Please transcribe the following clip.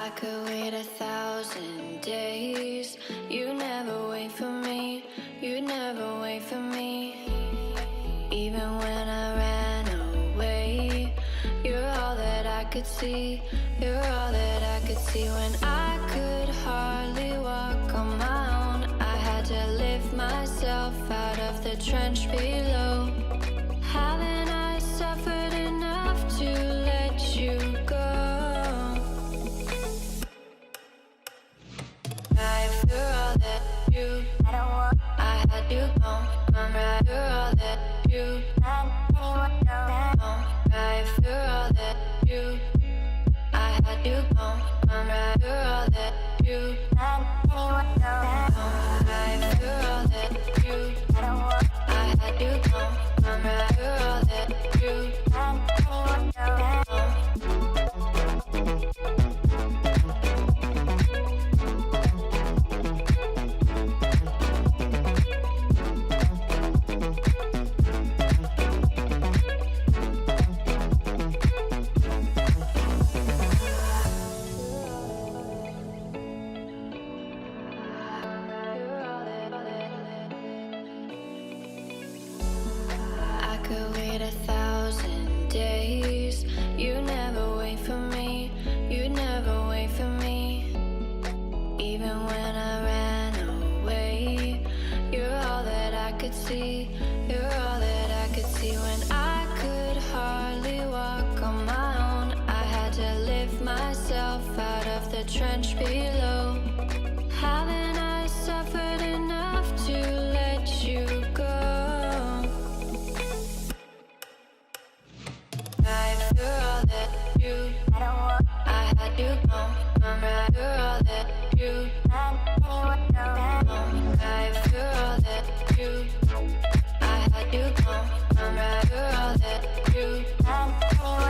I could wait 1,000 days. You never wait for me. You never wait for me. Even when I ran away, you're all that I could see. You're all that I could see. When I could hardly walk on my own, I had to lift myself out of the trench below. Haven't I suffered enough to let you go? You're all that you, I had you gone. I'm right. You're all that you, right. You're all that you, I had you gone. I'm right. You're all that you, right. You're all that you, I had you gone. I'm right. You're all that you, could wait 1,000 days. You never wait for me. You never wait for me. Even when I ran away, you're all that I could see. You're all that I could see. When I could hardly walk on my own, I had to lift myself out of the trench below. Haven't I suffered enough to let you go? You're all that you, I had you gone. I'm right. You're all that you, right. You're all that you, I had you gone. I'm right. You're all that you.